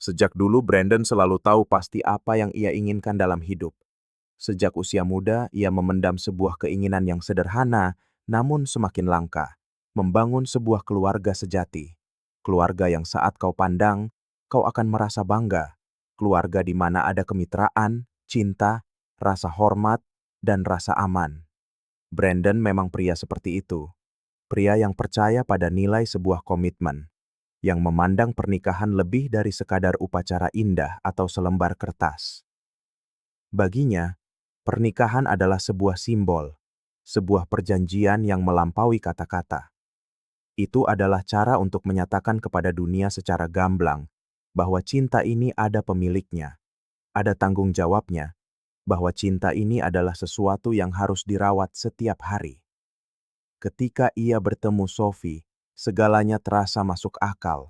Sejak dulu Brandon selalu tahu pasti apa yang ia inginkan dalam hidup. Sejak usia muda, ia memendam sebuah keinginan yang sederhana, namun semakin langka. Membangun sebuah keluarga sejati. Keluarga yang saat kau pandang, kau akan merasa bangga. Keluarga di mana ada kemitraan, cinta, rasa hormat, dan rasa aman. Brandon memang pria seperti itu. Pria yang percaya pada nilai sebuah komitmen, yang memandang pernikahan lebih dari sekadar upacara indah atau selembar kertas. Baginya, pernikahan adalah sebuah simbol, sebuah perjanjian yang melampaui kata-kata. Itu adalah cara untuk menyatakan kepada dunia secara gamblang bahwa cinta ini ada pemiliknya, ada tanggung jawabnya, bahwa cinta ini adalah sesuatu yang harus dirawat setiap hari. Ketika ia bertemu Sophie, segalanya terasa masuk akal.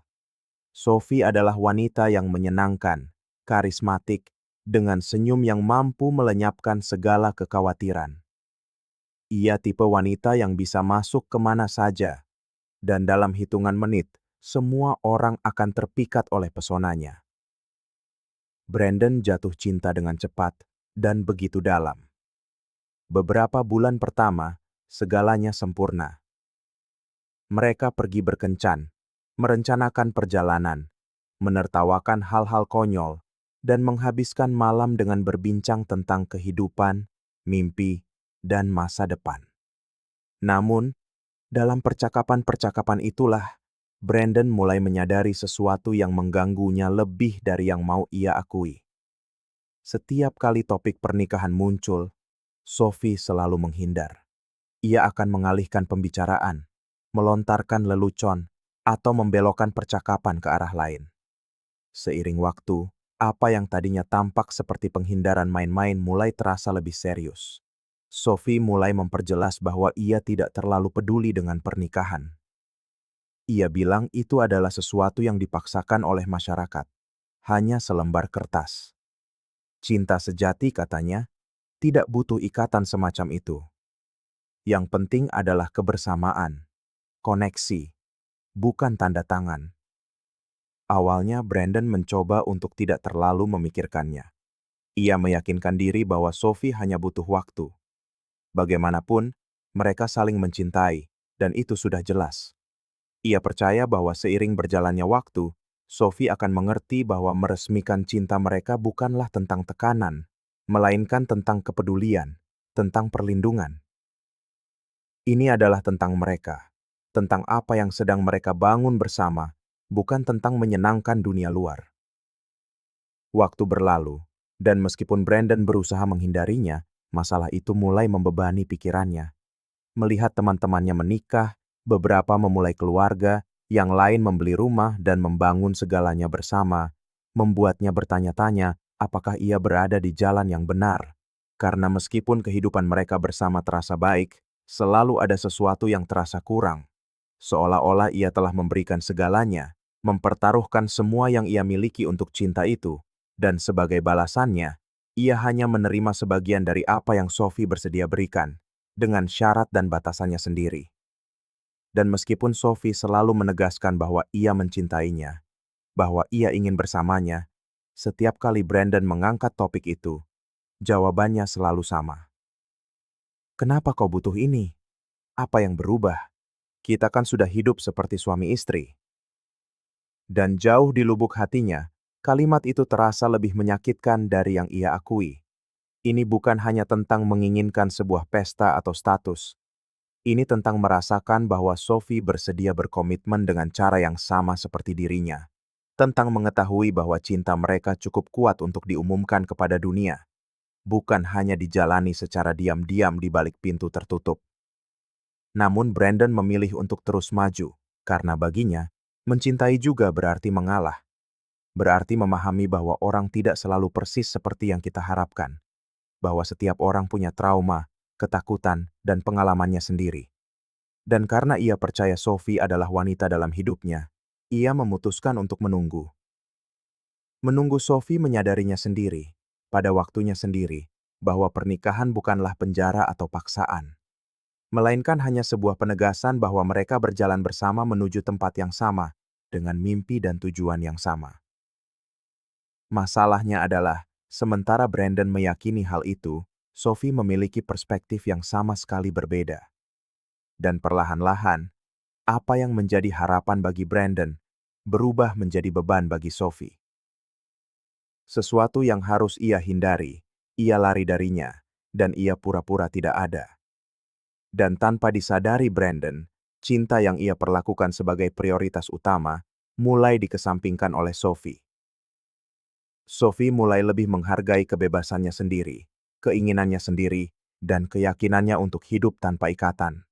Sophie adalah wanita yang menyenangkan, karismatik, dengan senyum yang mampu melenyapkan segala kekhawatiran. Ia tipe wanita yang bisa masuk kemana saja, dan dalam hitungan menit, semua orang akan terpikat oleh pesonanya. Brandon jatuh cinta dengan cepat dan begitu dalam. Beberapa bulan pertama, segalanya sempurna. Mereka pergi berkencan, merencanakan perjalanan, menertawakan hal-hal konyol, dan menghabiskan malam dengan berbincang tentang kehidupan, mimpi, dan masa depan. Namun, dalam percakapan-percakapan itulah, Brandon mulai menyadari sesuatu yang mengganggunya lebih dari yang mau ia akui. Setiap kali topik pernikahan muncul, Sophie selalu menghindar. Ia akan mengalihkan pembicaraan, melontarkan lelucon, atau membelokkan percakapan ke arah lain. Seiring waktu, apa yang tadinya tampak seperti penghindaran main-main mulai terasa lebih serius. Sophie mulai memperjelas bahwa ia tidak terlalu peduli dengan pernikahan. Ia bilang itu adalah sesuatu yang dipaksakan oleh masyarakat, hanya selembar kertas. Cinta sejati, katanya, tidak butuh ikatan semacam itu. Yang penting adalah kebersamaan, koneksi, bukan tanda tangan. Awalnya Brandon mencoba untuk tidak terlalu memikirkannya. Ia meyakinkan diri bahwa Sophie hanya butuh waktu. Bagaimanapun, mereka saling mencintai, dan itu sudah jelas. Ia percaya bahwa seiring berjalannya waktu, Sophie akan mengerti bahwa meresmikan cinta mereka bukanlah tentang tekanan, melainkan tentang kepedulian, tentang perlindungan. Ini adalah tentang mereka, tentang apa yang sedang mereka bangun bersama, bukan tentang menyenangkan dunia luar. Waktu berlalu, dan meskipun Brandon berusaha menghindarinya, masalah itu mulai membebani pikirannya. Melihat teman-temannya menikah, beberapa memulai keluarga, yang lain membeli rumah dan membangun segalanya bersama, membuatnya bertanya-tanya apakah ia berada di jalan yang benar. Karena meskipun kehidupan mereka bersama terasa baik, selalu ada sesuatu yang terasa kurang. Seolah-olah ia telah memberikan segalanya, mempertaruhkan semua yang ia miliki untuk cinta itu, dan sebagai balasannya, ia hanya menerima sebagian dari apa yang Sophie bersedia berikan, dengan syarat dan batasannya sendiri. Dan meskipun Sophie selalu menegaskan bahwa ia mencintainya, bahwa ia ingin bersamanya, setiap kali Brandon mengangkat topik itu, jawabannya selalu sama. Kenapa kau butuh ini? Apa yang berubah? Kita kan sudah hidup seperti suami istri. Dan jauh di lubuk hatinya, kalimat itu terasa lebih menyakitkan dari yang ia akui. Ini bukan hanya tentang menginginkan sebuah pesta atau status. Ini tentang merasakan bahwa Sophie bersedia berkomitmen dengan cara yang sama seperti dirinya. Tentang mengetahui bahwa cinta mereka cukup kuat untuk diumumkan kepada dunia. Bukan hanya dijalani secara diam-diam di balik pintu tertutup. Namun Brandon memilih untuk terus maju, karena baginya, mencintai juga berarti mengalah. Berarti memahami bahwa orang tidak selalu persis seperti yang kita harapkan. Bahwa setiap orang punya trauma, ketakutan, dan pengalamannya sendiri. Dan karena ia percaya Sophie adalah wanita dalam hidupnya, ia memutuskan untuk menunggu. Menunggu Sophie menyadarinya sendiri, pada waktunya sendiri, bahwa pernikahan bukanlah penjara atau paksaan. Melainkan hanya sebuah penegasan bahwa mereka berjalan bersama menuju tempat yang sama, dengan mimpi dan tujuan yang sama. Masalahnya adalah, sementara Brandon meyakini hal itu, Sophie memiliki perspektif yang sama sekali berbeda. Dan perlahan-lahan, apa yang menjadi harapan bagi Brandon berubah menjadi beban bagi Sophie. Sesuatu yang harus ia hindari, ia lari darinya, dan ia pura-pura tidak ada. Dan tanpa disadari Brandon, cinta yang ia perlakukan sebagai prioritas utama mulai dikesampingkan oleh Sophie. Sophie mulai lebih menghargai kebebasannya sendiri, keinginannya sendiri, dan keyakinannya untuk hidup tanpa ikatan.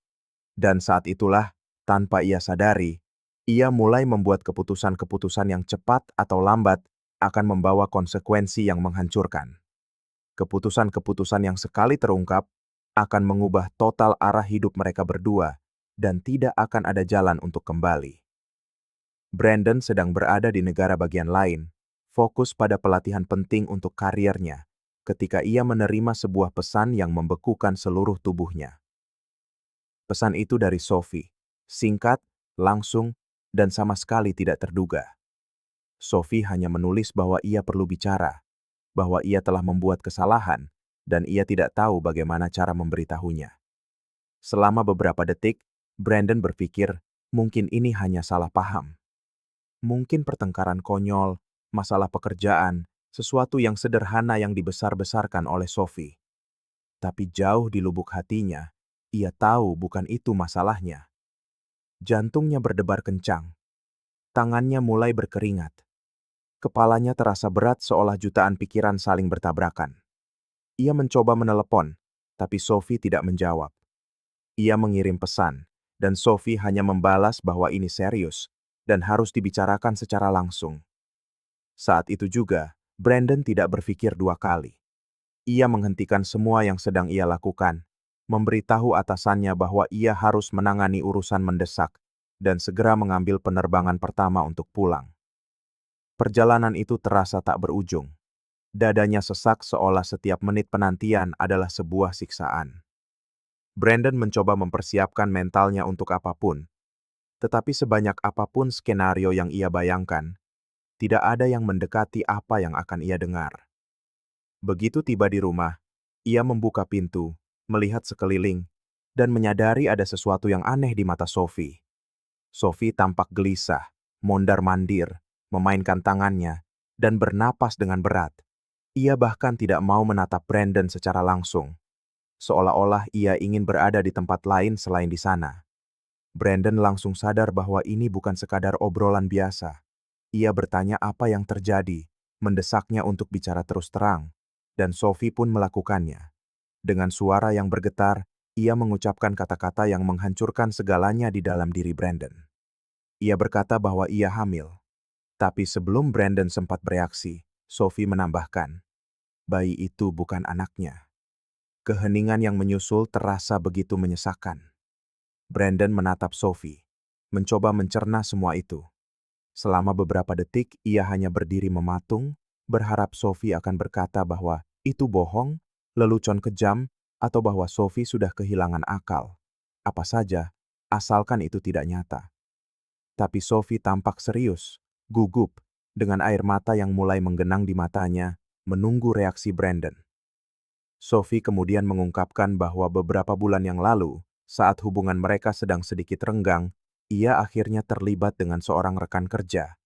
Dan saat itulah, tanpa ia sadari, ia mulai membuat keputusan-keputusan yang cepat atau lambat akan membawa konsekuensi yang menghancurkan. Keputusan-keputusan yang sekali terungkap akan mengubah total arah hidup mereka berdua dan tidak akan ada jalan untuk kembali. Brandon sedang berada di negara bagian lain, fokus pada pelatihan penting untuk karirnya, ketika ia menerima sebuah pesan yang membekukan seluruh tubuhnya. Pesan itu dari Sophie, singkat, langsung, dan sama sekali tidak terduga. Sophie hanya menulis bahwa ia perlu bicara, bahwa ia telah membuat kesalahan, dan ia tidak tahu bagaimana cara memberitahunya. Selama beberapa detik, Brandon berpikir mungkin ini hanya salah paham. Mungkin pertengkaran konyol, masalah pekerjaan, sesuatu yang sederhana yang dibesar-besarkan oleh Sophie. Tapi jauh di lubuk hatinya, ia tahu bukan itu masalahnya. Jantungnya berdebar kencang. Tangannya mulai berkeringat. Kepalanya terasa berat seolah jutaan pikiran saling bertabrakan. Ia mencoba menelepon, tapi Sophie tidak menjawab. Ia mengirim pesan, dan Sophie hanya membalas bahwa ini serius dan harus dibicarakan secara langsung. Saat itu juga, Brandon tidak berpikir dua kali. Ia menghentikan semua yang sedang ia lakukan, memberitahu atasannya bahwa ia harus menangani urusan mendesak, dan segera mengambil penerbangan pertama untuk pulang. Perjalanan itu terasa tak berujung. Dadanya sesak seolah setiap menit penantian adalah sebuah siksaan. Brandon mencoba mempersiapkan mentalnya untuk apapun, tetapi sebanyak apapun skenario yang ia bayangkan, tidak ada yang mendekati apa yang akan ia dengar. Begitu tiba di rumah, ia membuka pintu, melihat sekeliling, dan menyadari ada sesuatu yang aneh di mata Sophie. Sophie tampak gelisah, mondar-mandir, memainkan tangannya, dan bernapas dengan berat. Ia bahkan tidak mau menatap Brandon secara langsung, seolah-olah ia ingin berada di tempat lain selain di sana. Brandon langsung sadar bahwa ini bukan sekadar obrolan biasa. Ia bertanya apa yang terjadi, mendesaknya untuk bicara terus terang, dan Sophie pun melakukannya. Dengan suara yang bergetar, ia mengucapkan kata-kata yang menghancurkan segalanya di dalam diri Brandon. Ia berkata bahwa ia hamil. Tapi sebelum Brandon sempat bereaksi, Sophie menambahkan, bayi itu bukan anaknya. Keheningan yang menyusul terasa begitu menyesakan. Brandon menatap Sophie, mencoba mencerna semua itu. Selama beberapa detik, ia hanya berdiri mematung, berharap Sophie akan berkata bahwa itu bohong, lelucon kejam, atau bahwa Sophie sudah kehilangan akal. Apa saja, asalkan itu tidak nyata. Tapi Sophie tampak serius, gugup, dengan air mata yang mulai menggenang di matanya, menunggu reaksi Brandon. Sophie kemudian mengungkapkan bahwa beberapa bulan yang lalu, saat hubungan mereka sedang sedikit renggang, ia akhirnya terlibat dengan seorang rekan kerja.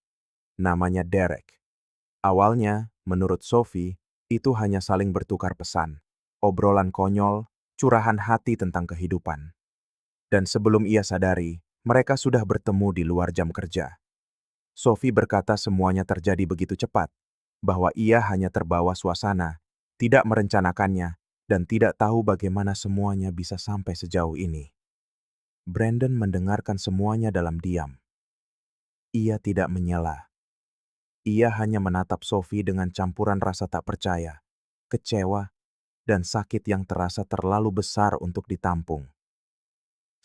Namanya Derek. Awalnya, menurut Sophie, itu hanya saling bertukar pesan, obrolan konyol, curahan hati tentang kehidupan. Dan sebelum ia sadari, mereka sudah bertemu di luar jam kerja. Sophie berkata semuanya terjadi begitu cepat, bahwa ia hanya terbawa suasana, tidak merencanakannya, dan tidak tahu bagaimana semuanya bisa sampai sejauh ini. Brandon mendengarkan semuanya dalam diam. Ia tidak menyela. Ia hanya menatap Sophie dengan campuran rasa tak percaya, kecewa, dan sakit yang terasa terlalu besar untuk ditampung.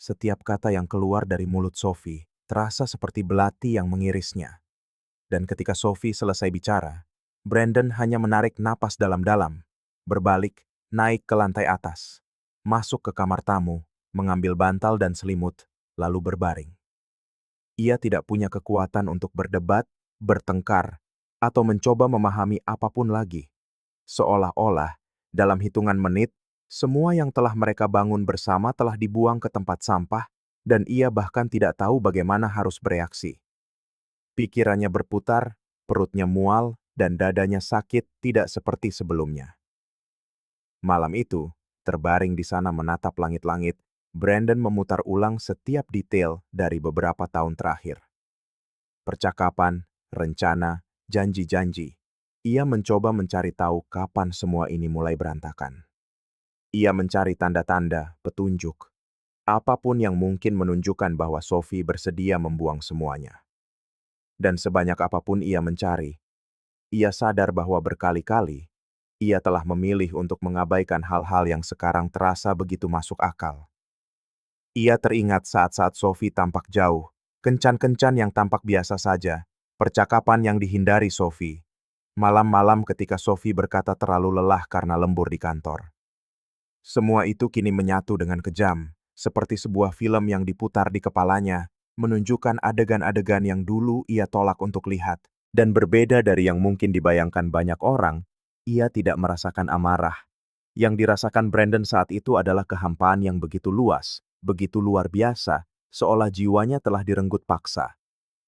Setiap kata yang keluar dari mulut Sophie terasa seperti belati yang mengirisnya. Dan ketika Sophie selesai bicara, Brandon hanya menarik napas dalam-dalam, berbalik, naik ke lantai atas, masuk ke kamar tamu, mengambil bantal dan selimut, lalu berbaring. Ia tidak punya kekuatan untuk berdebat, bertengkar, atau mencoba memahami apapun lagi. Seolah-olah, dalam hitungan menit, semua yang telah mereka bangun bersama telah dibuang ke tempat sampah, dan ia bahkan tidak tahu bagaimana harus bereaksi. Pikirannya berputar, perutnya mual, dan dadanya sakit tidak seperti sebelumnya. Malam itu, terbaring di sana menatap langit-langit, Brandon memutar ulang setiap detail dari beberapa tahun terakhir. Percakapan, rencana, janji-janji. Ia mencoba mencari tahu kapan semua ini mulai berantakan. Ia mencari tanda-tanda, petunjuk, apapun yang mungkin menunjukkan bahwa Sophie bersedia membuang semuanya. Dan sebanyak apapun ia mencari, ia sadar bahwa berkali-kali ia telah memilih untuk mengabaikan hal-hal yang sekarang terasa begitu masuk akal. Ia teringat saat-saat Sophie tampak jauh, kencan-kencan yang tampak biasa saja, percakapan yang dihindari Sophie, malam-malam ketika Sophie berkata terlalu lelah karena lembur di kantor. Semua itu kini menyatu dengan kejam, seperti sebuah film yang diputar di kepalanya, menunjukkan adegan-adegan yang dulu ia tolak untuk lihat. Dan berbeda dari yang mungkin dibayangkan banyak orang, ia tidak merasakan amarah. Yang dirasakan Brandon saat itu adalah kehampaan yang begitu luas, begitu luar biasa, seolah jiwanya telah direnggut paksa.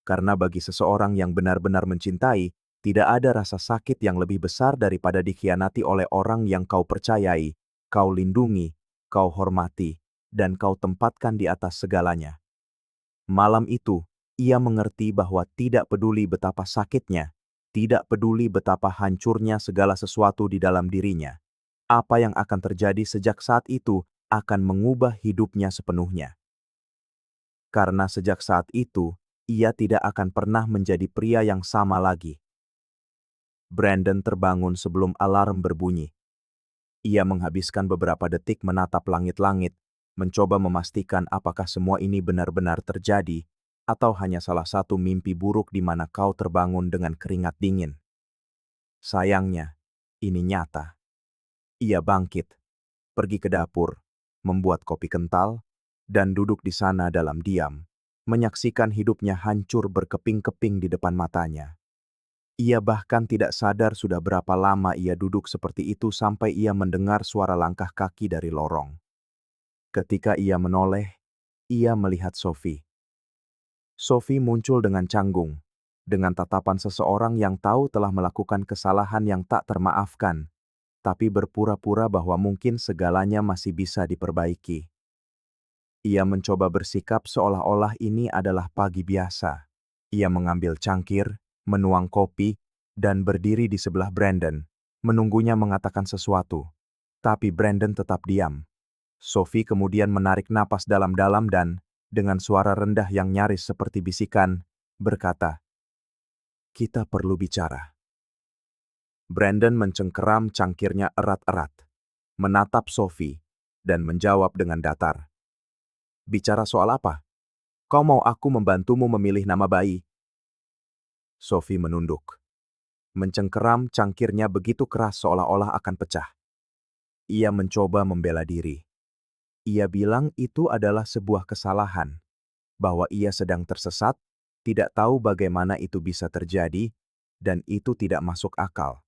Karena bagi seseorang yang benar-benar mencintai, tidak ada rasa sakit yang lebih besar daripada dikhianati oleh orang yang kau percayai, kau lindungi, kau hormati, dan kau tempatkan di atas segalanya. Malam itu, ia mengerti bahwa tidak peduli betapa sakitnya, tidak peduli betapa hancurnya segala sesuatu di dalam dirinya. Apa yang akan terjadi sejak saat itu akan mengubah hidupnya sepenuhnya. Karena sejak saat itu, ia tidak akan pernah menjadi pria yang sama lagi. Brandon terbangun sebelum alarm berbunyi. Ia menghabiskan beberapa detik menatap langit-langit, mencoba memastikan apakah semua ini benar-benar terjadi, atau hanya salah satu mimpi buruk di mana kau terbangun dengan keringat dingin. Sayangnya, ini nyata. Ia bangkit, pergi ke dapur, membuat kopi kental, dan duduk di sana dalam diam, menyaksikan hidupnya hancur berkeping-keping di depan matanya. Ia bahkan tidak sadar sudah berapa lama ia duduk seperti itu sampai ia mendengar suara langkah kaki dari lorong. Ketika ia menoleh, ia melihat Sophie. Sophie muncul dengan canggung, dengan tatapan seseorang yang tahu telah melakukan kesalahan yang tak termaafkan, tapi berpura-pura bahwa mungkin segalanya masih bisa diperbaiki. Ia mencoba bersikap seolah-olah ini adalah pagi biasa. Ia mengambil cangkir, menuang kopi, dan berdiri di sebelah Brandon, menunggunya mengatakan sesuatu. Tapi Brandon tetap diam. Sophie kemudian menarik napas dalam-dalam dan, dengan suara rendah yang nyaris seperti bisikan, berkata, "Kita perlu bicara." Brandon mencengkeram cangkirnya erat-erat, menatap Sophie, dan menjawab dengan datar. "Bicara soal apa? Kau mau aku membantumu memilih nama bayi?" Sophie menunduk, mencengkeram cangkirnya begitu keras seolah-olah akan pecah. Ia mencoba membela diri. Ia bilang itu adalah sebuah kesalahan, bahwa ia sedang tersesat, tidak tahu bagaimana itu bisa terjadi, dan itu tidak masuk akal.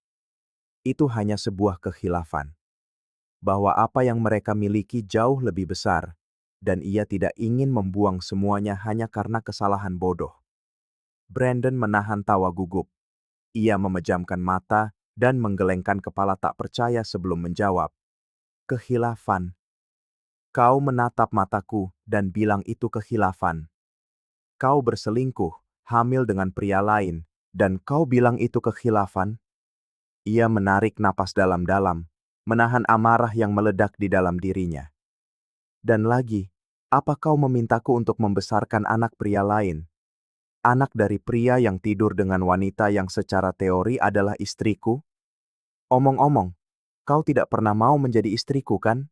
Itu hanya sebuah kekhilafan, bahwa apa yang mereka miliki jauh lebih besar, dan ia tidak ingin membuang semuanya hanya karena kesalahan bodoh. Brandon menahan tawa gugup. Ia memejamkan mata dan menggelengkan kepala tak percaya sebelum menjawab. "Kekhilafan. Kau menatap mataku dan bilang itu kekhilafan. Kau berselingkuh, hamil dengan pria lain, dan kau bilang itu kekhilafan?" Ia menarik napas dalam-dalam, menahan amarah yang meledak di dalam dirinya. "Dan lagi, apa kau memintaku untuk membesarkan anak pria lain? Anak dari pria yang tidur dengan wanita yang secara teori adalah istriku? Omong-omong, kau tidak pernah mau menjadi istriku, kan?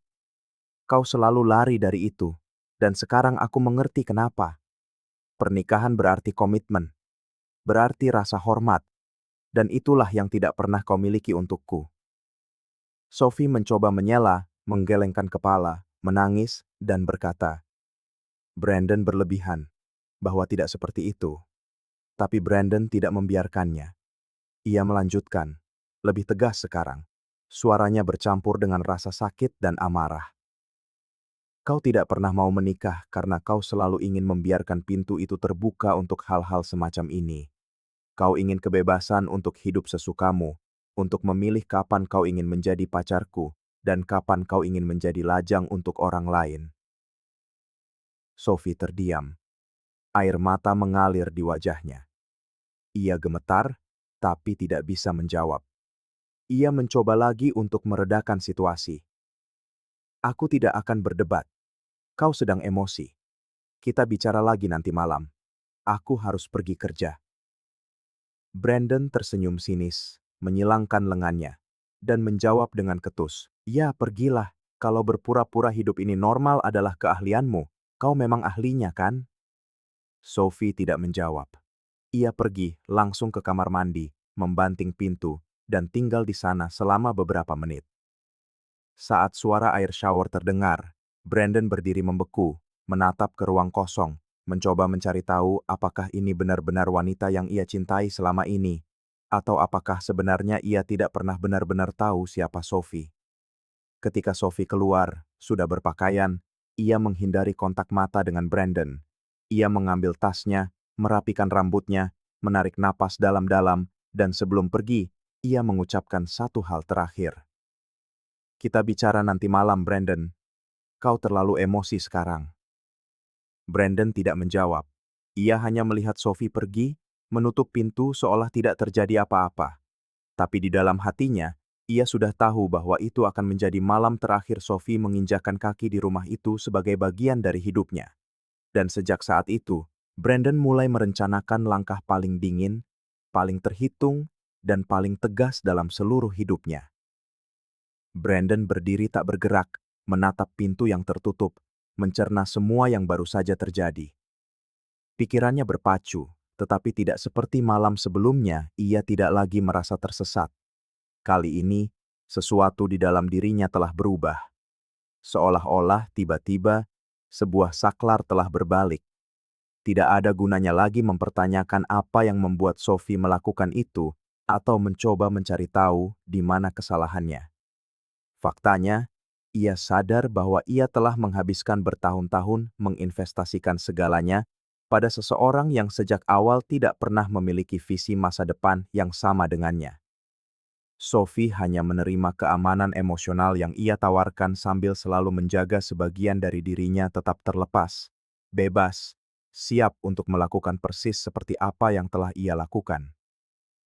Kau selalu lari dari itu, dan sekarang aku mengerti kenapa. Pernikahan berarti komitmen, berarti rasa hormat, dan itulah yang tidak pernah kau miliki untukku." Sophie mencoba menyela, menggelengkan kepala, menangis, dan berkata, "Brandon berlebihan, bahwa tidak seperti itu." Tapi Brandon tidak membiarkannya. Ia melanjutkan, lebih tegas sekarang. Suaranya bercampur dengan rasa sakit dan amarah. Kau tidak pernah mau menikah karena kau selalu ingin membiarkan pintu itu terbuka untuk hal-hal semacam ini. Kau ingin kebebasan untuk hidup sesukamu, untuk memilih kapan kau ingin menjadi pacarku, dan kapan kau ingin menjadi lajang untuk orang lain. Sophie terdiam. Air mata mengalir di wajahnya. Ia gemetar, tapi tidak bisa menjawab. Ia mencoba lagi untuk meredakan situasi. Aku tidak akan berdebat. Kau sedang emosi. Kita bicara lagi nanti malam. Aku harus pergi kerja. Brandon tersenyum sinis, menyilangkan lengannya, dan menjawab dengan ketus. Ya, pergilah. Kalau berpura-pura hidup ini normal adalah keahlianmu, kau memang ahlinya kan? Sophie tidak menjawab. Ia pergi langsung ke kamar mandi, membanting pintu, dan tinggal di sana selama beberapa menit. Saat suara air shower terdengar, Brandon berdiri membeku, menatap ke ruang kosong, mencoba mencari tahu apakah ini benar-benar wanita yang ia cintai selama ini, atau apakah sebenarnya ia tidak pernah benar-benar tahu siapa Sophie. Ketika Sophie keluar, sudah berpakaian, ia menghindari kontak mata dengan Brandon. Ia mengambil tasnya, merapikan rambutnya, menarik napas dalam-dalam, dan sebelum pergi, ia mengucapkan satu hal terakhir. Kita bicara nanti malam, Brandon. Kau terlalu emosi sekarang. Brandon tidak menjawab. Ia hanya melihat Sophie pergi, menutup pintu seolah tidak terjadi apa-apa. Tapi di dalam hatinya, ia sudah tahu bahwa itu akan menjadi malam terakhir Sophie menginjakan kaki di rumah itu sebagai bagian dari hidupnya. Dan sejak saat itu, Brandon mulai merencanakan langkah paling dingin, paling terhitung, dan paling tegas dalam seluruh hidupnya. Brandon berdiri tak bergerak, menatap pintu yang tertutup, mencerna semua yang baru saja terjadi. Pikirannya berpacu, tetapi tidak seperti malam sebelumnya, ia tidak lagi merasa tersesat. Kali ini, sesuatu di dalam dirinya telah berubah. Seolah-olah tiba-tiba, sebuah saklar telah berbalik. Tidak ada gunanya lagi mempertanyakan apa yang membuat Sophie melakukan itu, atau mencoba mencari tahu di mana kesalahannya. Faktanya, ia sadar bahwa ia telah menghabiskan bertahun-tahun menginvestasikan segalanya pada seseorang yang sejak awal tidak pernah memiliki visi masa depan yang sama dengannya. Sophie hanya menerima keamanan emosional yang ia tawarkan sambil selalu menjaga sebagian dari dirinya tetap terlepas, bebas, siap untuk melakukan persis seperti apa yang telah ia lakukan.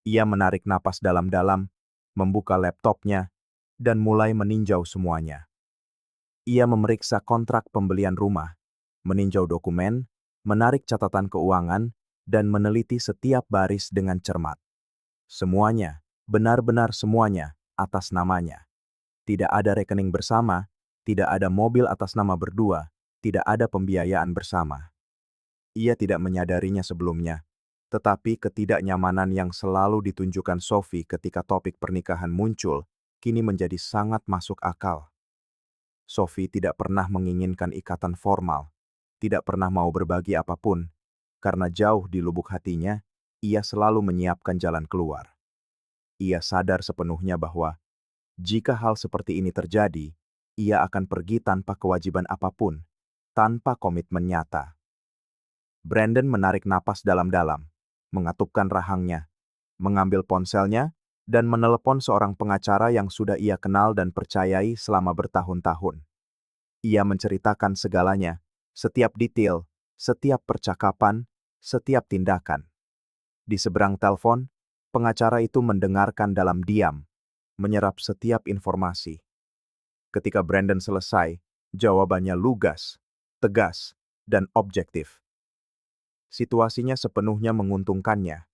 Ia menarik napas dalam-dalam, membuka laptopnya, dan mulai meninjau semuanya. Ia memeriksa kontrak pembelian rumah, meninjau dokumen, menarik catatan keuangan, dan meneliti setiap baris dengan cermat. Semuanya, benar-benar semuanya, atas namanya. Tidak ada rekening bersama, tidak ada mobil atas nama berdua, tidak ada pembiayaan bersama. Ia tidak menyadarinya sebelumnya, tetapi ketidaknyamanan yang selalu ditunjukkan Sophie ketika topik pernikahan muncul, kini menjadi sangat masuk akal. Sophie tidak pernah menginginkan ikatan formal, tidak pernah mau berbagi apapun, karena jauh di lubuk hatinya, ia selalu menyiapkan jalan keluar. Ia sadar sepenuhnya bahwa, jika hal seperti ini terjadi, ia akan pergi tanpa kewajiban apapun, tanpa komitmen nyata. Brandon menarik napas dalam-dalam, mengatupkan rahangnya, mengambil ponselnya, dan menelepon seorang pengacara yang sudah ia kenal dan percayai selama bertahun-tahun. Ia menceritakan segalanya, setiap detail, setiap percakapan, setiap tindakan. Di seberang telepon, pengacara itu mendengarkan dalam diam, menyerap setiap informasi. Ketika Brandon selesai, jawabannya lugas, tegas, dan objektif. Situasinya sepenuhnya menguntungkannya.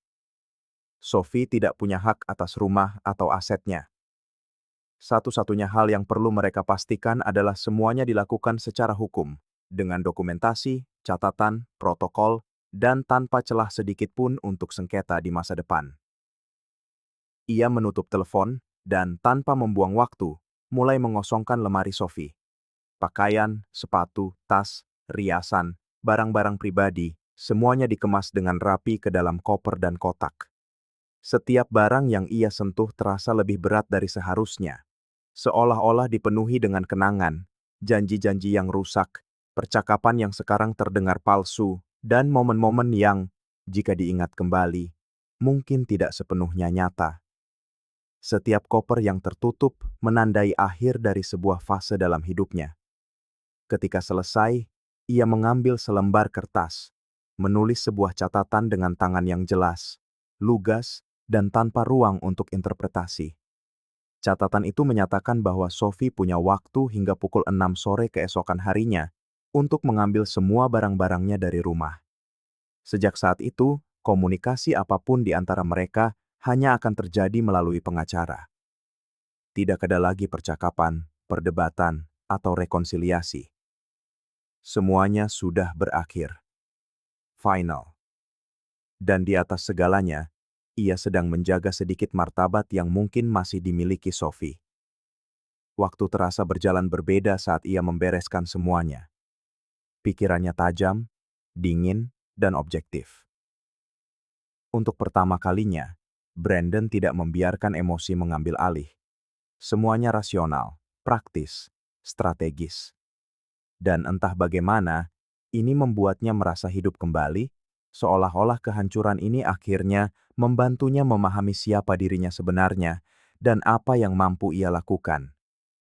Sophie tidak punya hak atas rumah atau asetnya. Satu-satunya hal yang perlu mereka pastikan adalah semuanya dilakukan secara hukum, dengan dokumentasi, catatan, protokol, dan tanpa celah sedikit pun untuk sengketa di masa depan. Ia menutup telepon, dan tanpa membuang waktu, mulai mengosongkan lemari Sophie. Pakaian, sepatu, tas, riasan, barang-barang pribadi, semuanya dikemas dengan rapi ke dalam koper dan kotak. Setiap barang yang ia sentuh terasa lebih berat dari seharusnya. Seolah-olah dipenuhi dengan kenangan, janji-janji yang rusak, percakapan yang sekarang terdengar palsu, dan momen-momen yang, jika diingat kembali, mungkin tidak sepenuhnya nyata. Setiap koper yang tertutup menandai akhir dari sebuah fase dalam hidupnya. Ketika selesai, ia mengambil selembar kertas, menulis sebuah catatan dengan tangan yang jelas, lugas, dan tanpa ruang untuk interpretasi. Catatan itu menyatakan bahwa Sophie punya waktu hingga pukul 6 sore keesokan harinya untuk mengambil semua barang-barangnya dari rumah. Sejak saat itu, komunikasi apapun di antara mereka hanya akan terjadi melalui pengacara. Tidak ada lagi percakapan, perdebatan, atau rekonsiliasi. Semuanya sudah berakhir. Final. Dan di atas segalanya, ia sedang menjaga sedikit martabat yang mungkin masih dimiliki Sophie. Waktu terasa berjalan berbeda saat ia membereskan semuanya. Pikirannya tajam, dingin, dan objektif. Untuk pertama kalinya, Brandon tidak membiarkan emosi mengambil alih. Semuanya rasional, praktis, strategis. Dan entah bagaimana, ini membuatnya merasa hidup kembali, seolah-olah kehancuran ini akhirnya membantunya memahami siapa dirinya sebenarnya dan apa yang mampu ia lakukan.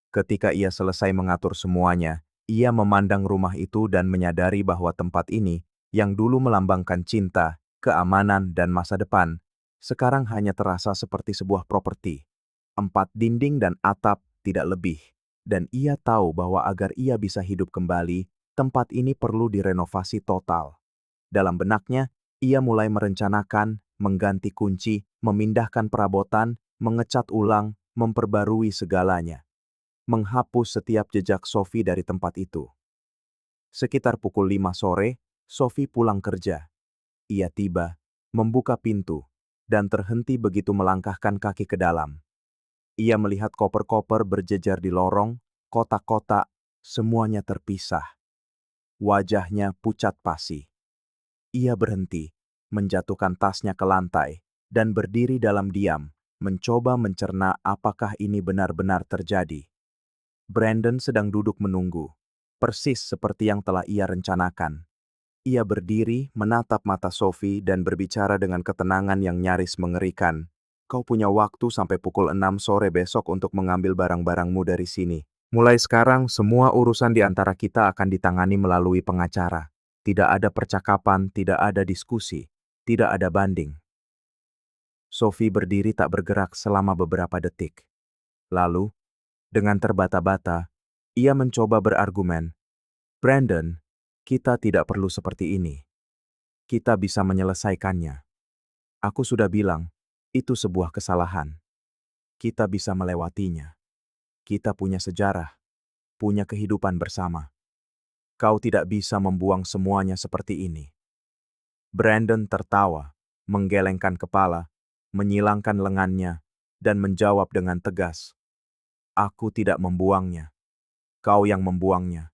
Ketika ia selesai mengatur semuanya, ia memandang rumah itu dan menyadari bahwa tempat ini, yang dulu melambangkan cinta, keamanan, dan masa depan, sekarang hanya terasa seperti sebuah properti. 4 dinding dan atap, tidak lebih. Dan ia tahu bahwa agar ia bisa hidup kembali, tempat ini perlu direnovasi total. Dalam benaknya, ia mulai merencanakan, mengganti kunci, memindahkan perabotan, mengecat ulang, memperbarui segalanya. Menghapus setiap jejak Sophie dari tempat itu. Sekitar pukul 5 sore, Sophie pulang kerja. Ia tiba, membuka pintu, dan terhenti begitu melangkahkan kaki ke dalam. Ia melihat koper-koper berjejer di lorong, kotak-kotak, semuanya terpisah. Wajahnya pucat pasi. Ia berhenti, menjatuhkan tasnya ke lantai, dan berdiri dalam diam, mencoba mencerna apakah ini benar-benar terjadi. Brandon sedang duduk menunggu, persis seperti yang telah ia rencanakan. Ia berdiri, menatap mata Sophie dan berbicara dengan ketenangan yang nyaris mengerikan. Kau punya waktu sampai pukul 6 sore besok untuk mengambil barang-barangmu dari sini. Mulai sekarang, semua urusan di antara kita akan ditangani melalui pengacara. Tidak ada percakapan, tidak ada diskusi, tidak ada banding. Sophie berdiri tak bergerak selama beberapa detik. Lalu, dengan terbata-bata, ia mencoba berargumen. Brandon, kita tidak perlu seperti ini. Kita bisa menyelesaikannya. Aku sudah bilang, itu sebuah kesalahan. Kita bisa melewatinya. Kita punya sejarah, punya kehidupan bersama. Kau tidak bisa membuang semuanya seperti ini. Brandon tertawa, menggelengkan kepala, menyilangkan lengannya, dan menjawab dengan tegas. Aku tidak membuangnya. Kau yang membuangnya.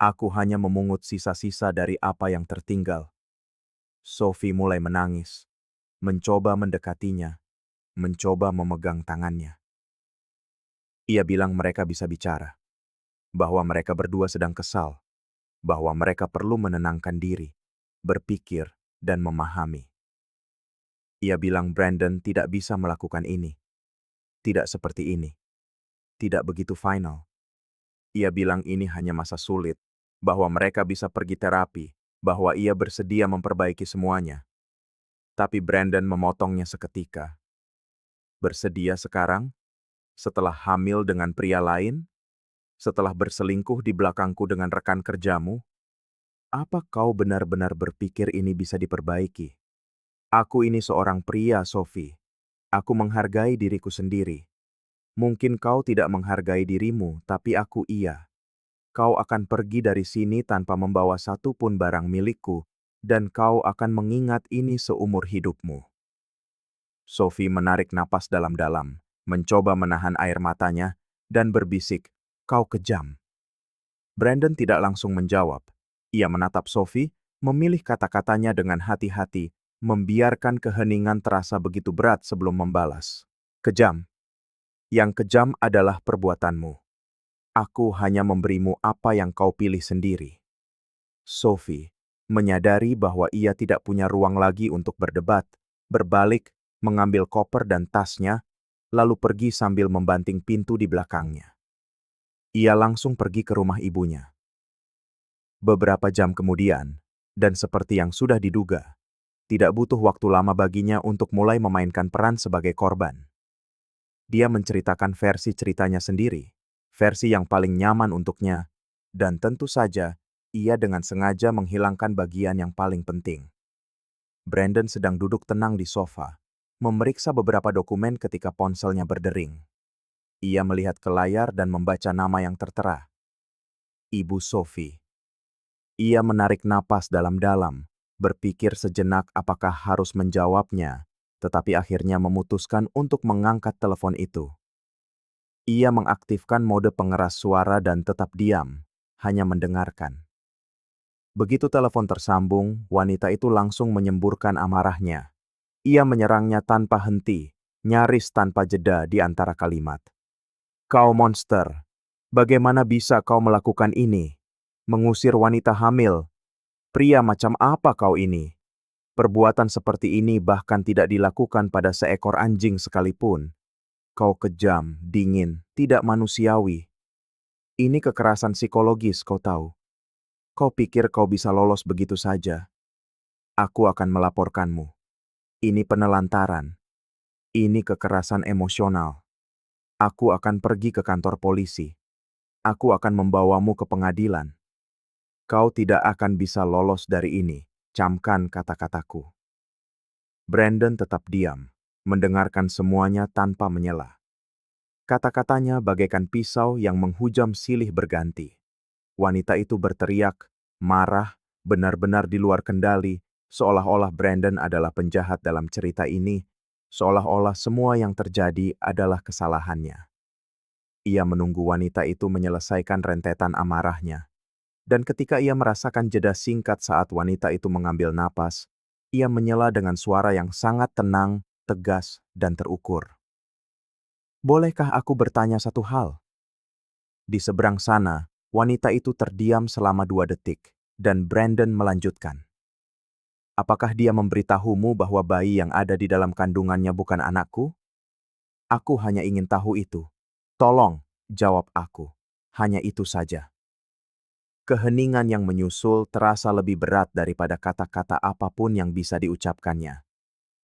Aku hanya memungut sisa-sisa dari apa yang tertinggal. Sophie mulai menangis, mencoba mendekatinya, mencoba memegang tangannya. Ia bilang mereka bisa bicara, bahwa mereka berdua sedang kesal, bahwa mereka perlu menenangkan diri, berpikir, dan memahami. Ia bilang Brandon tidak bisa melakukan ini, tidak seperti ini, tidak begitu final. Ia bilang ini hanya masa sulit, bahwa mereka bisa pergi terapi, bahwa ia bersedia memperbaiki semuanya. Tapi Brandon memotongnya seketika. Bersedia sekarang? Setelah hamil dengan pria lain? Setelah berselingkuh di belakangku dengan rekan kerjamu? Apa kau benar-benar berpikir ini bisa diperbaiki? Aku ini seorang pria, Sophie. Aku menghargai diriku sendiri. Mungkin kau tidak menghargai dirimu, tapi aku iya. Kau akan pergi dari sini tanpa membawa satu pun barang milikku, dan kau akan mengingat ini seumur hidupmu. Sophie menarik napas dalam-dalam, mencoba menahan air matanya, dan berbisik, kau kejam. Brandon tidak langsung menjawab. Ia menatap Sophie, memilih kata-katanya dengan hati-hati, membiarkan keheningan terasa begitu berat sebelum membalas. Kejam. Yang kejam adalah perbuatanmu. Aku hanya memberimu apa yang kau pilih sendiri. Sophie menyadari bahwa ia tidak punya ruang lagi untuk berdebat, berbalik, mengambil koper dan tasnya, lalu pergi sambil membanting pintu di belakangnya. Ia langsung pergi ke rumah ibunya. Beberapa jam kemudian, dan seperti yang sudah diduga, tidak butuh waktu lama baginya untuk mulai memainkan peran sebagai korban. Dia menceritakan versi ceritanya sendiri, versi yang paling nyaman untuknya, dan tentu saja, ia dengan sengaja menghilangkan bagian yang paling penting. Brandon sedang duduk tenang di sofa, memeriksa beberapa dokumen ketika ponselnya berdering. Ia melihat ke layar dan membaca nama yang tertera. Ibu Sophie. Ia menarik napas dalam-dalam, berpikir sejenak apakah harus menjawabnya, tetapi akhirnya memutuskan untuk mengangkat telepon itu. Ia mengaktifkan mode pengeras suara dan tetap diam, hanya mendengarkan. Begitu telepon tersambung, wanita itu langsung menyemburkan amarahnya. Ia menyerangnya tanpa henti, nyaris tanpa jeda di antara kalimat. Kau monster, bagaimana bisa kau melakukan ini? Mengusir wanita hamil. Pria macam apa kau ini? Perbuatan seperti ini bahkan tidak dilakukan pada seekor anjing sekalipun. Kau kejam, dingin, tidak manusiawi. Ini kekerasan psikologis, kau tahu. Kau pikir kau bisa lolos begitu saja? Aku akan melaporkanmu. Ini penelantaran. Ini kekerasan emosional. Aku akan pergi ke kantor polisi. Aku akan membawamu ke pengadilan. Kau tidak akan bisa lolos dari ini, camkan kata-kataku. Brandon tetap diam, mendengarkan semuanya tanpa menyela. Kata-katanya bagaikan pisau yang menghujam silih berganti. Wanita itu berteriak, marah, benar-benar di luar kendali, seolah-olah Brandon adalah penjahat dalam cerita ini, seolah-olah semua yang terjadi adalah kesalahannya. Ia menunggu wanita itu menyelesaikan rentetan amarahnya. Dan ketika ia merasakan jeda singkat saat wanita itu mengambil napas, ia menyela dengan suara yang sangat tenang, tegas, dan terukur. Bolehkah aku bertanya satu hal? Di seberang sana, wanita itu terdiam selama 2 detik, dan Brandon melanjutkan. Apakah dia memberitahumu bahwa bayi yang ada di dalam kandungannya bukan anakku? Aku hanya ingin tahu itu. Tolong, jawab aku. Hanya itu saja. Keheningan yang menyusul terasa lebih berat daripada kata-kata apapun yang bisa diucapkannya.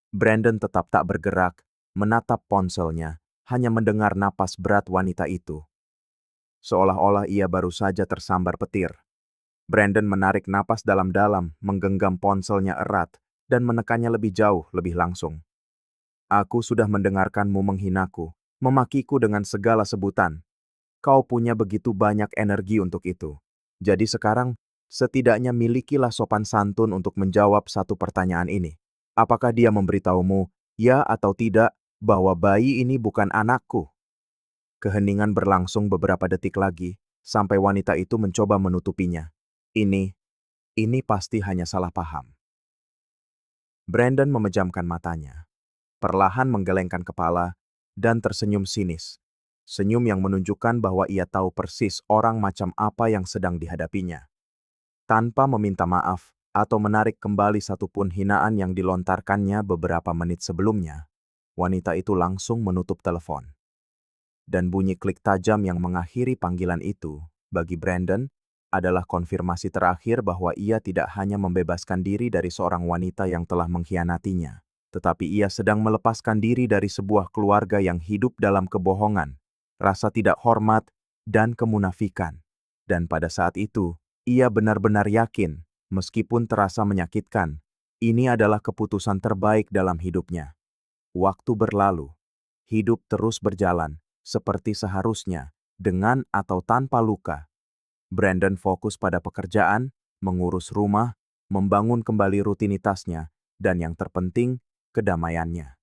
Brandon tetap tak bergerak, menatap ponselnya, hanya mendengar napas berat wanita itu. Seolah-olah ia baru saja tersambar petir. Brandon menarik napas dalam-dalam, menggenggam ponselnya erat, dan menekannya lebih jauh, lebih langsung. Aku sudah mendengarkanmu menghinaku, memakiku dengan segala sebutan. Kau punya begitu banyak energi untuk itu. Jadi sekarang, setidaknya milikilah sopan santun untuk menjawab satu pertanyaan ini. Apakah dia memberitahumu, ya atau tidak, bahwa bayi ini bukan anakku? Keheningan berlangsung beberapa detik lagi, sampai wanita itu mencoba menutupinya. Ini pasti hanya salah paham. Brandon memejamkan matanya, perlahan menggelengkan kepala, dan tersenyum sinis. Senyum yang menunjukkan bahwa ia tahu persis orang macam apa yang sedang dihadapinya. Tanpa meminta maaf atau menarik kembali satupun hinaan yang dilontarkannya beberapa menit sebelumnya, wanita itu langsung menutup telepon. Dan bunyi klik tajam yang mengakhiri panggilan itu, bagi Brandon, adalah konfirmasi terakhir bahwa ia tidak hanya membebaskan diri dari seorang wanita yang telah mengkhianatinya, tetapi ia sedang melepaskan diri dari sebuah keluarga yang hidup dalam kebohongan, rasa tidak hormat, dan kemunafikan. Dan pada saat itu, ia benar-benar yakin, meskipun terasa menyakitkan, ini adalah keputusan terbaik dalam hidupnya. Waktu berlalu, hidup terus berjalan, seperti seharusnya, dengan atau tanpa luka. Brandon fokus pada pekerjaan, mengurus rumah, membangun kembali rutinitasnya, dan yang terpenting, kedamaiannya.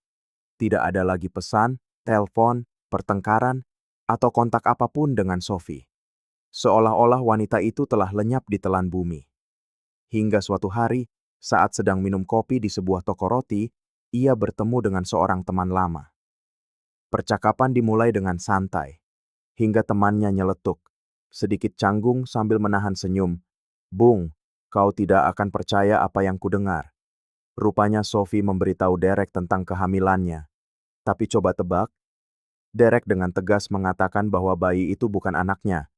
Tidak ada lagi pesan, telepon, pertengkaran, atau kontak apapun dengan Sophie. Seolah-olah wanita itu telah lenyap di telan bumi. Hingga suatu hari, Saat sedang minum kopi di sebuah toko roti, ia bertemu dengan seorang teman lama. Percakapan dimulai dengan santai, hingga temannya nyeletuk, sedikit canggung sambil menahan senyum. "Bung, kau tidak akan percaya apa yang kudengar." Rupanya Sophie memberitahu Derek tentang kehamilannya. Tapi coba tebak, Derek dengan tegas mengatakan bahwa bayi itu bukan anaknya,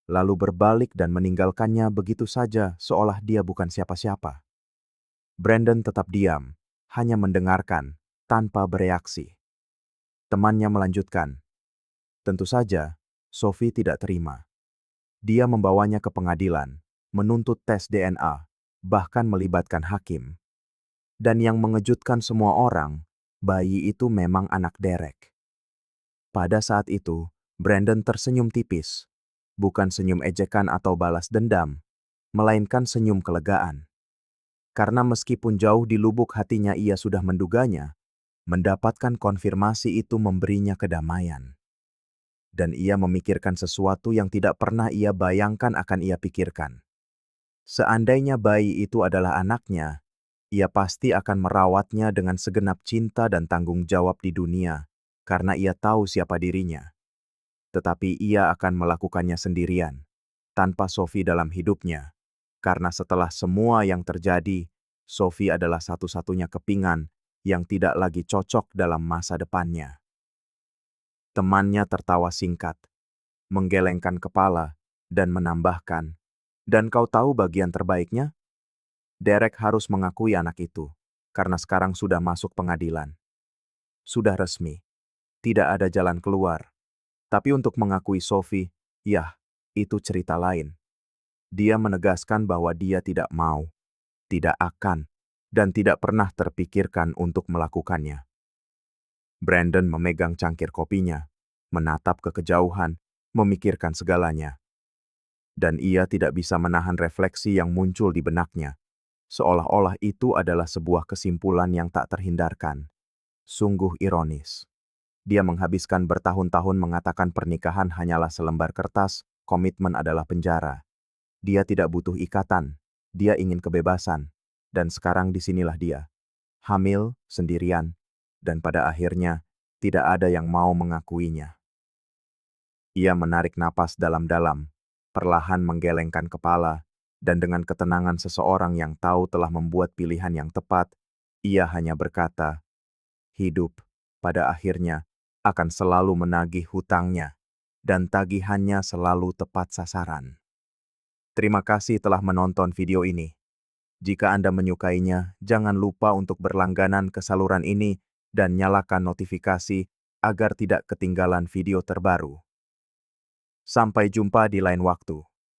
lalu berbalik dan meninggalkannya begitu saja seolah dia bukan siapa-siapa. Brandon tetap diam, hanya mendengarkan, tanpa bereaksi. Temannya melanjutkan, tentu saja, Sophie tidak terima. Dia membawanya ke pengadilan, menuntut tes DNA, bahkan melibatkan hakim. Dan yang mengejutkan semua orang, bayi itu memang anak Derek. Pada saat itu, Brandon tersenyum tipis. Bukan senyum ejekan atau balas dendam, melainkan senyum kelegaan. Karena meskipun jauh di lubuk hatinya ia sudah menduganya, mendapatkan konfirmasi itu memberinya kedamaian. Dan ia memikirkan sesuatu yang tidak pernah ia bayangkan akan ia pikirkan. Seandainya bayi itu adalah anaknya, ia pasti akan merawatnya dengan segenap cinta dan tanggung jawab di dunia, karena ia tahu siapa dirinya. Tetapi ia akan melakukannya sendirian, tanpa Sophie dalam hidupnya. Karena setelah semua yang terjadi, Sophie adalah satu-satunya kepingan yang tidak lagi cocok dalam masa depannya. Temannya tertawa singkat, menggelengkan kepala, dan menambahkan, "Dan kau tahu bagian terbaiknya? Derek harus mengakui anak itu, karena sekarang sudah masuk pengadilan. Sudah resmi, tidak ada jalan keluar. Tapi untuk mengakui Sophie, yah, itu cerita lain." Dia menegaskan bahwa dia tidak mau, tidak akan, dan tidak pernah terpikirkan untuk melakukannya. Brandon memegang cangkir kopinya, menatap ke kejauhan, memikirkan segalanya. Dan ia tidak bisa menahan refleksi yang muncul di benaknya, seolah-olah itu adalah sebuah kesimpulan yang tak terhindarkan. Sungguh ironis. Dia menghabiskan bertahun-tahun mengatakan pernikahan hanyalah selembar kertas, komitmen adalah penjara. Dia tidak butuh ikatan, dia ingin kebebasan. Dan sekarang disinilah dia, hamil, sendirian, dan pada akhirnya tidak ada yang mau mengakuinya. Ia menarik napas dalam-dalam, perlahan menggelengkan kepala, dan dengan ketenangan seseorang yang tahu telah membuat pilihan yang tepat, ia hanya berkata, hidup, pada akhirnya, akan selalu menagih hutangnya, dan tagihannya selalu tepat sasaran. Terima kasih telah menonton video ini. Jika Anda menyukainya, jangan lupa untuk berlangganan ke saluran ini dan nyalakan notifikasi agar tidak ketinggalan video terbaru. Sampai jumpa di lain waktu.